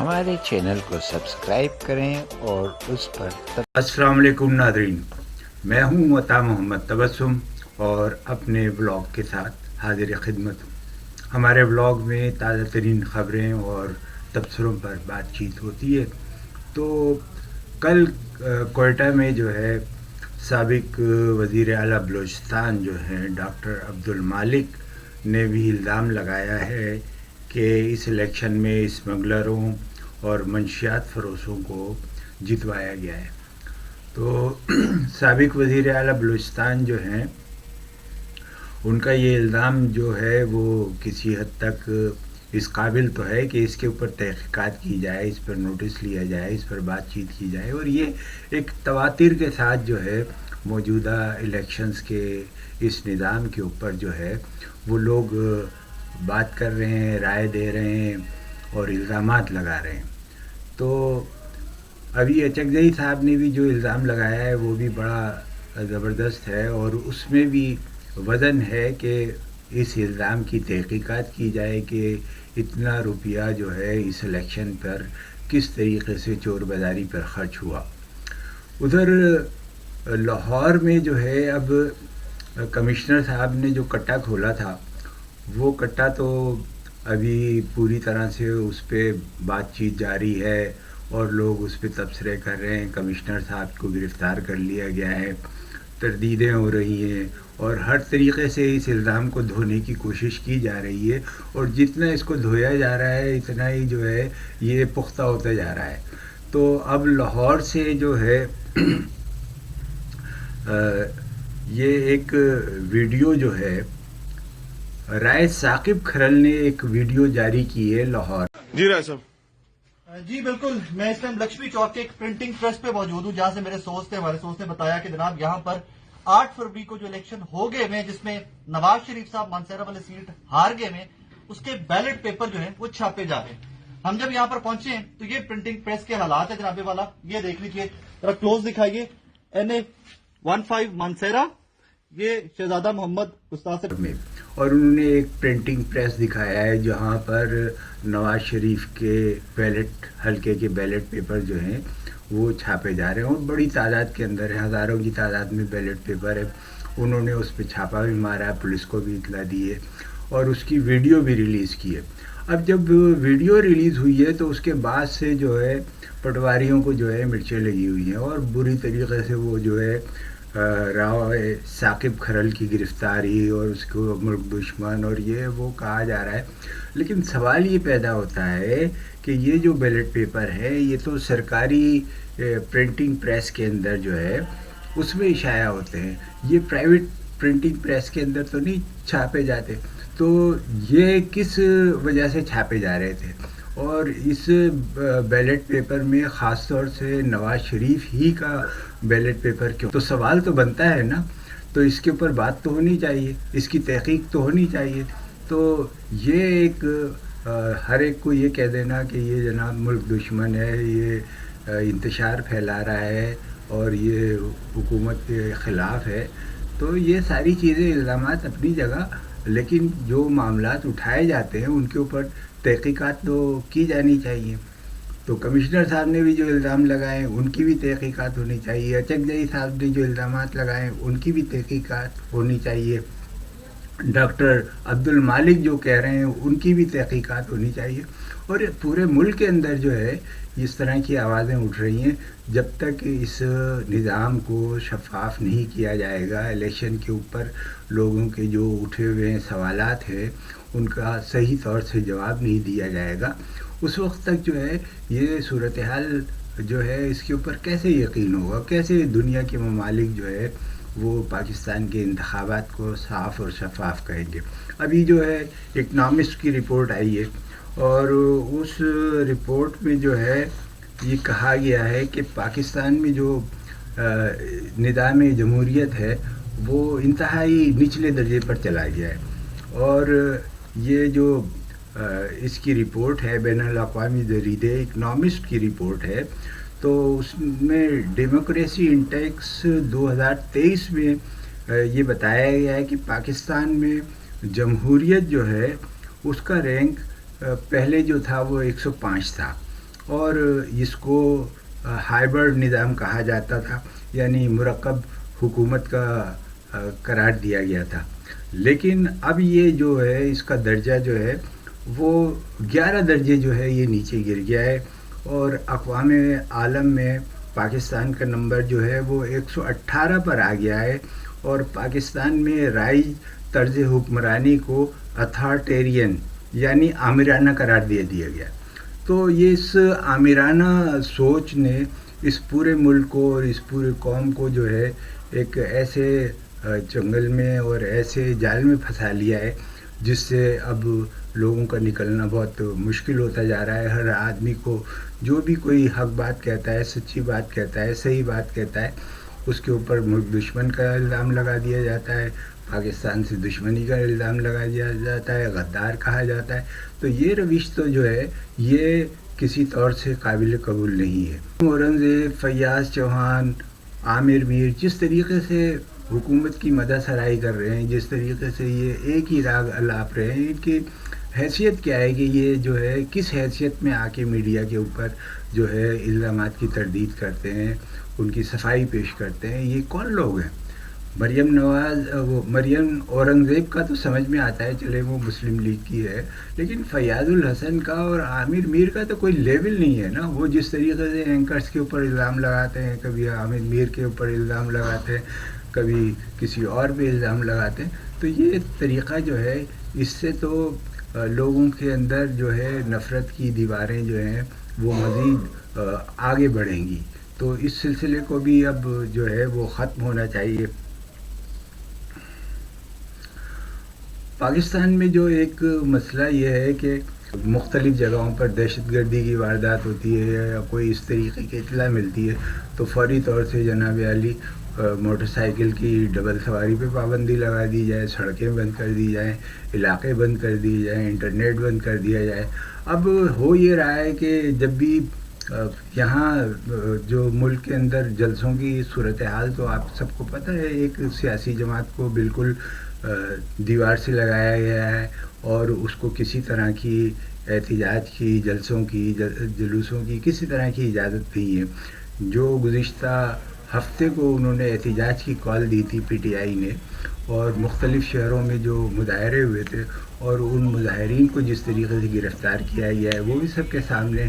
ہمارے چینل کو سبسکرائب کریں اور اس پر السلام علیکم ناظرین، میں ہوں عطا محمد تبسم اور اپنے بلاگ کے ساتھ حاضر خدمت ہوں۔ ہمارے بلاگ میں تازہ ترین خبریں اور تبصروں پر بات چیت ہوتی ہے۔ تو کل کوئٹہ میں جو ہے سابق وزیر اعلیٰ بلوچستان جو ہیں ڈاکٹر عبدالمالک نے بھی الزام لگایا ہے کہ اس الیکشن میں اسمگلروں اور منشیات فروشوں کو جتوایا گیا ہے۔ تو سابق وزیر اعلیٰ بلوچستان جو ہیں ان کا یہ الزام جو ہے وہ کسی حد تک اس قابل تو ہے کہ اس کے اوپر تحقیقات کی جائے، اس پر نوٹس لیا جائے، اس پر بات چیت کی جائے، اور یہ ایک تواتر کے ساتھ جو ہے موجودہ الیکشنز کے اس نظام کے اوپر جو ہے وہ لوگ بات کر رہے ہیں، رائے دے رہے ہیں اور الزامات لگا رہے ہیں۔ تو ابھی اچکزئی صاحب نے بھی جو الزام لگایا ہے وہ بھی بڑا زبردست ہے، اور اس میں بھی وزن ہے کہ اس الزام کی تحقیقات کی جائے کہ اتنا روپیہ جو ہے اس الیکشن پر کس طریقے سے چور بازاری پر خرچ ہوا۔ ادھر لاہور میں جو ہے اب کمشنر صاحب نے جو کٹا کھولا تھا وہ کٹا تو ابھی پوری طرح سے اس پہ بات چیت جاری ہے اور لوگ اس پہ تبصرے کر رہے ہیں۔ کمشنر صاحب کو گرفتار کر لیا گیا ہے، تردیدیں ہو رہی ہیں اور ہر طریقے سے اس الزام کو دھونے کی کوشش کی جا رہی ہے، اور جتنا اس کو دھویا جا رہا ہے اتنا ہی جو ہے یہ پختہ ہوتا جا رہا ہے۔ تو اب لاہور سے جو ہے یہ ایک ویڈیو جو ہے رائے ثاقب کھرل نے ایک ویڈیو جاری کی ہے لاہور۔ جی رائے صاحب۔ جی بالکل، میں اس ٹائم لکشمی چوک کے ایک پرنٹنگ پریس پہ موجود ہوں جہاں سے ہمارے سورس نے بتایا کہ جناب یہاں پر 8 فروری کو جو الیکشن ہو گئے میں جس میں نواز شریف صاحب مانسہرہ والی سیٹ ہار گئے میں اس کے بیلٹ پیپر جو ہیں وہ چھاپے جا رہے ہیں۔ ہم جب یہاں پر پہنچے ہیں تو یہ پرنٹنگ پریس کے حالات ہے جناب والا، یہ دیکھ لیجئے، ذرا کلوز دکھائیے۔ NA15 مانسہرہ، یہ شہزادہ محمد استاد میں، اور انہوں نے ایک پرنٹنگ پریس دکھایا ہے جہاں پر نواز شریف کے بیلٹ حلقے کے بیلٹ پیپر جو ہیں وہ چھاپے جا رہے ہیں، اور بڑی تعداد کے اندر ہے، ہزاروں کی تعداد میں بیلٹ پیپر ہے۔ انہوں نے اس پہ چھاپا بھی مارا ہے، پولیس کو بھی اطلاع دی ہے اور اس کی ویڈیو بھی ریلیز کی ہے۔ اب جب ویڈیو ریلیز ہوئی ہے تو اس کے بعد سے جو ہے پٹواریوں کو جو ہے مرچیں لگی ہوئی ہیں اور بری طریقے سے وہ جو ہے رائے ثاقب کھرل کی گرفتاری اور اس کو ملک دشمن اور یہ وہ کہا جا رہا ہے۔ لیکن سوال یہ پیدا ہوتا ہے کہ یہ جو بیلٹ پیپر ہے یہ تو سرکاری پرنٹنگ پریس کے اندر جو ہے اس میں شائع ہوتے ہیں، یہ پرائیویٹ پرنٹنگ پریس کے اندر تو نہیں چھاپے جاتے۔ تو یہ کس وجہ سے چھاپے جا رہے تھے، اور اس بیلٹ پیپر میں خاص طور سے نواز شریف ہی کا بیلٹ پیپر کیوں؟ تو سوال تو بنتا ہے نا، تو اس کے اوپر بات تو ہونی چاہیے، اس کی تحقیق تو ہونی چاہیے۔ تو یہ ایک ہر ایک کو یہ کہہ دینا کہ یہ جناب ملک دشمن ہے، یہ انتشار پھیلا رہا ہے اور یہ حکومت کے خلاف ہے، تو یہ ساری چیزیں الزامات اپنی جگہ، لیکن جو معاملات اٹھائے جاتے ہیں ان کے اوپر تحقیقات تو کی جانی چاہیے۔ تو کمشنر صاحب نے بھی جو الزام لگائے ان کی بھی تحقیقات ہونی چاہیے، اچکزئی صاحب نے جو الزامات لگائے ان کی بھی تحقیقات ہونی چاہیے، ڈاکٹر عبدالمالک جو کہہ رہے ہیں ان کی بھی تحقیقات ہونی چاہیے، اور پورے ملک کے اندر جو ہے اس طرح کی آوازیں اٹھ رہی ہیں۔ جب تک اس نظام کو شفاف نہیں کیا جائے گا، الیکشن کے اوپر لوگوں کے جو اٹھے ہوئے سوالات ہیں ان کا صحیح طور سے جواب نہیں دیا جائے گا، اس وقت تک جو ہے یہ صورتحال جو ہے اس کے اوپر کیسے یقین ہوگا، کیسے دنیا کے ممالک جو ہے وہ پاکستان کے انتخابات کو صاف اور شفاف کہیں گے۔ ابھی جو ہے اکنامسٹ کی رپورٹ آئی ہے، اور اس رپورٹ میں جو ہے یہ کہا گیا ہے کہ پاکستان میں جو نظام جمہوریت ہے وہ انتہائی نچلے درجے پر چلا گیا ہے، اور یہ جو اس کی رپورٹ ہے بین الاقوامی جریدے اکنامسٹ کی رپورٹ ہے، تو اس میں ڈیموکریسی انڈیکس 2023 میں یہ بتایا گیا ہے کہ پاکستان میں جمہوریت جو ہے اس کا رینک پہلے جو تھا وہ 105 تھا، اور اس کو ہائبرڈ نظام کہا جاتا تھا، یعنی مرکب حکومت کا قرار دیا گیا تھا. لیکن اب یہ جو ہے اس کا درجہ جو ہے وہ 11 درجے جو ہے یہ نیچے گر گیا ہے، اور اقوام عالم میں پاکستان کا نمبر جو ہے وہ 118 پر آ گیا ہے، اور پاکستان میں رائج طرز حکمرانی کو اتھارٹیرین یعنی آمرانہ قرار دے دیا گیا. تو یہ اس آمرانہ سوچ نے اس پورے ملک کو اور اس پورے قوم کو جو ہے ایک ایسے جنگل میں اور ایسے جال میں پھنسا لیا ہے جس سے اب لوگوں کا نکلنا بہت مشکل ہوتا جا رہا ہے. ہر آدمی کو جو بھی کوئی حق بات کہتا ہے، سچی بات کہتا ہے، صحیح بات کہتا ہے، اس کے اوپر ملک دشمن کا الزام لگا دیا جاتا ہے، پاکستان سے دشمنی کا الزام لگا دیا جاتا ہے، غدار کہا جاتا ہے. تو یہ روش تو جو ہے یہ کسی طور سے قابل قبول نہیں ہے. اورنگزیب، فیاض چوہان، عامر میر جس طریقے سے حکومت کی مدح سرائی کر رہے ہیں، جس طریقے سے یہ ایک ہی راگ الاپ رہے ہیں، ان کی حیثیت کیا ہے کہ یہ جو ہے کس حیثیت میں آ کے میڈیا کے اوپر جو ہے الزامات کی تردید کرتے ہیں، ان کی صفائی پیش کرتے ہیں. یہ کون لوگ ہیں؟ مریم اورنگزیب کا تو سمجھ میں آتا ہے، چلے وہ مسلم لیگ کی ہے، لیکن فیاض الحسن کا اور عامر میر کا تو کوئی لیول نہیں ہے نا. وہ جس طریقے سے اینکرز کے اوپر الزام لگاتے ہیں، کبھی عامر میر کے اوپر الزام لگاتے ہیں، کبھی کسی اور پہ الزام لگاتے ہیں. تو یہ طریقہ جو ہے اس سے تو لوگوں کے اندر جو ہے نفرت کی دیواریں جو ہیں وہ مزید آگے بڑھیں گی. تو اس سلسلے کو بھی اب جو ہے وہ ختم ہونا چاہیے. پاکستان میں جو ایک مسئلہ یہ ہے کہ مختلف جگہوں پر دہشت گردی کی واردات ہوتی ہے یا کوئی اس طریقے کی اطلاع ملتی ہے تو فوری طور سے جناب عالی موٹر سائیکل کی ڈبل سواری پہ پابندی لگا دی جائے، سڑکیں بند کر دی جائیں، علاقے بند کر دیے جائیں، انٹرنیٹ بند کر دیا جائے. اب ہو یہ رہا ہے کہ جب بھی یہاں جو ملک کے اندر جلسوں کی صورتحال تو آپ سب کو پتہ ہے، ایک سیاسی جماعت کو بالکل دیوار سے لگایا گیا ہے اور اس کو کسی طرح کی احتجاج کی، جلسوں کی، جلوسوں کی کسی طرح کی اجازت نہیں ہے. جو گزشتہ ہفتے کو انہوں نے احتجاج کی کال دی تھی پی ٹی آئی نے، اور مختلف شہروں میں جو مظاہرے ہوئے تھے اور ان مظاہرین کو جس طریقے سے گرفتار کیا گیا ہے وہ بھی سب کے سامنے.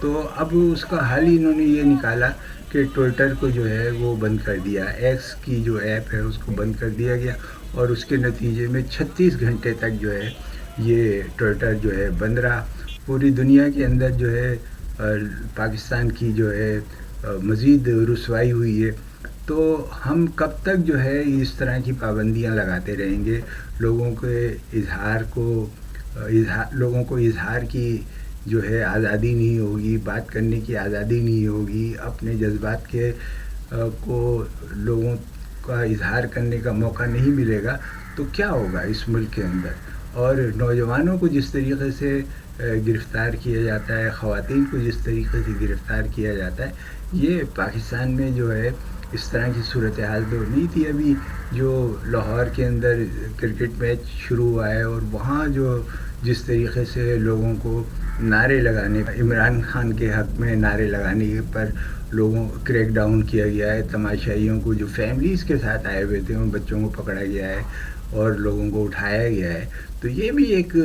تو اب اس کا حل ہی انہوں نے یہ نکالا کہ ٹویٹر کو جو ہے وہ بند کر دیا، ایکس کی جو ایپ ہے اس کو بند کر دیا گیا، اور اس کے نتیجے میں 36 گھنٹے تک جو ہے یہ ٹویٹر جو ہے بند رہا. پوری دنیا کے اندر جو ہے پاکستان کی جو ہے مزید رسوائی ہوئی ہے. تو ہم کب تک جو ہے اس طرح کی پابندیاں لگاتے رہیں گے؟ لوگوں کو اظہار کی جو ہے آزادی نہیں ہوگی، بات کرنے کی آزادی نہیں ہوگی، اپنے جذبات کو لوگوں کا اظہار کرنے کا موقع نہیں ملے گا تو کیا ہوگا اس ملک کے اندر؟ اور نوجوانوں کو جس طریقے سے گرفتار کیا جاتا ہے، خواتین کو جس طریقے سے گرفتار کیا جاتا ہے، یہ پاکستان میں جو ہے اس طرح کی صورتحال تو نہیں تھی. ابھی جو لاہور کے اندر کرکٹ میچ شروع ہوا ہے اور وہاں جو جس طریقے سے لوگوں کو نعرے لگانے، عمران خان کے حق میں نعرے لگانے پر لوگوں کریک ڈاؤن کیا گیا ہے. تماشائیوں کو جو فیملیز کے ساتھ آئے ہوئے تھے ان بچوں کو پکڑا گیا ہے اور لوگوں کو اٹھایا گیا ہے. تو یہ بھی ایک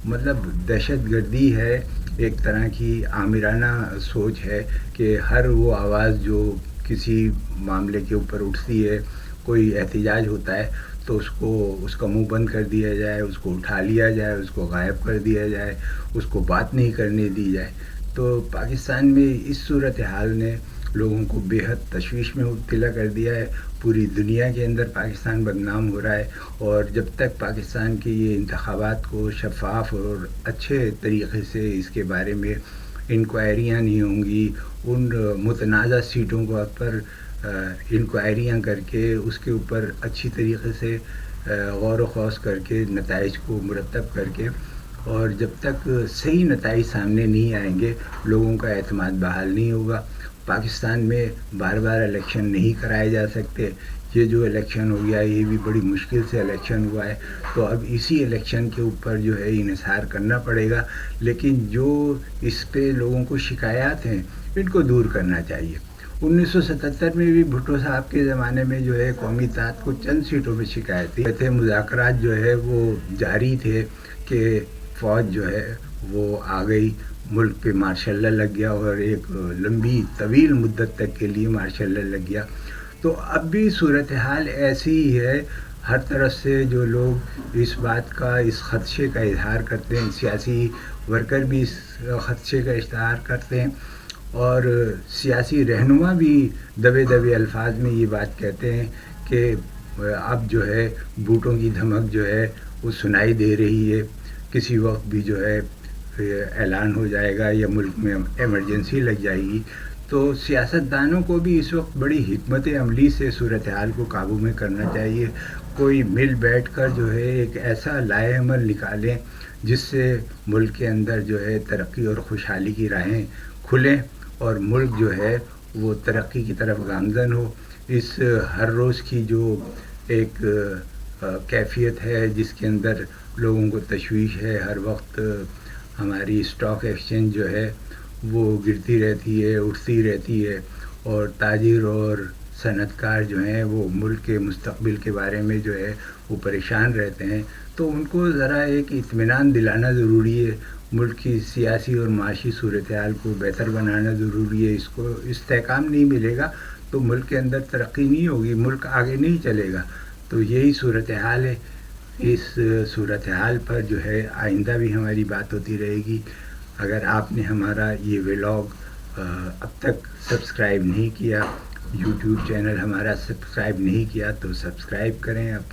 مطلب دہشت گردی ہے، ایک طرح کی آمرانہ سوچ ہے کہ ہر وہ آواز جو کسی معاملے کے اوپر اٹھتی ہے، کوئی احتجاج ہوتا ہے تو اس کا منہ بند کر دیا جائے، اس کو اٹھا لیا جائے، اس کو غائب کر دیا جائے، اس کو بات نہیں کرنے دی جائے. تو پاکستان میں اس صورتحال نے لوگوں کو بے حد تشویش میں مبتلا کر دیا ہے. پوری دنیا کے اندر پاکستان بدنام ہو رہا ہے، اور جب تک پاکستان کے یہ انتخابات کو شفاف اور اچھے طریقے سے اس کے بارے میں انکوائریاں نہیں ہوں گی، ان متنازع سیٹوں کو پر انکوائریاں کر کے اس کے اوپر اچھی طریقے سے غور و خوض کر کے نتائج کو مرتب کر کے، اور جب تک صحیح نتائج سامنے نہیں آئیں گے لوگوں کا اعتماد بحال نہیں ہوگا. پاکستان میں بار بار الیکشن نہیں کرائے جا سکتے. یہ جو الیکشن ہو گیا یہ بھی بڑی مشکل سے الیکشن ہوا ہے, تو اب اسی الیکشن کے اوپر جو ہے انحصار کرنا پڑے گا. لیکن جو اس پہ لوگوں کو شکایات ہیں ان کو دور کرنا چاہیے. 1977 میں بھی بھٹو صاحب کے زمانے میں جو ہے قومی اتحاد کو چند سیٹوں میں شکایت تھی. مذاکرات جو ہے وہ جاری تھے کہ فوج جو ہے وہ آ گئی, ملک پہ مارشل لا لگ گیا اور ایک لمبی طویل مدت تک کے لیے مارشل لا لگ گیا. تو اب بھی صورتحال ایسی ہی ہے. ہر طرف سے جو لوگ اس بات کا, اس خدشے کا اظہار کرتے ہیں, سیاسی ورکر بھی اس خدشے کا اظہار کرتے ہیں اور سیاسی رہنما بھی دبے دبے الفاظ میں یہ بات کہتے ہیں کہ اب جو ہے بوٹوں کی دھمک جو ہے وہ سنائی دے رہی ہے, کسی وقت بھی جو ہے اعلان ہو جائے گا یا ملک میں ایمرجنسی لگ جائے گی. تو سیاستدانوں کو بھی اس وقت بڑی حکمت عملی سے صورتحال کو قابو میں کرنا چاہیے. کوئی مل بیٹھ کر جو ہے ایک ایسا لائحہ عمل نکالیں جس سے ملک کے اندر جو ہے ترقی اور خوشحالی کی راہیں کھلیں اور ملک جو ہے وہ ترقی کی طرف گامزن ہو. اس ہر روز کی جو ایک کیفیت ہے جس کے اندر لوگوں کو تشویش ہے, ہر وقت ہماری اسٹاک ایکسچینج جو ہے وہ گرتی رہتی ہے, اٹھتی رہتی ہے, اور تاجر اور صنعت کار جو ہیں وہ ملک کے مستقبل کے بارے میں جو ہے وہ پریشان رہتے ہیں. تو ان کو ذرا ایک اطمینان دلانا ضروری ہے, ملک کی سیاسی اور معاشی صورتحال کو بہتر بنانا ضروری ہے. اس کو استحکام نہیں ملے گا تو ملک کے اندر ترقی نہیں ہوگی, ملک آگے نہیں چلے گا. تو یہی صورتحال ہے. اس صورتحال پر جو ہے آئندہ بھی ہماری بات ہوتی رہے گی. اگر آپ نے ہمارا یہ ولاگ اب تک سبسکرائب نہیں کیا, یوٹیوب چینل ہمارا سبسکرائب نہیں کیا تو سبسکرائب کریں. اپنے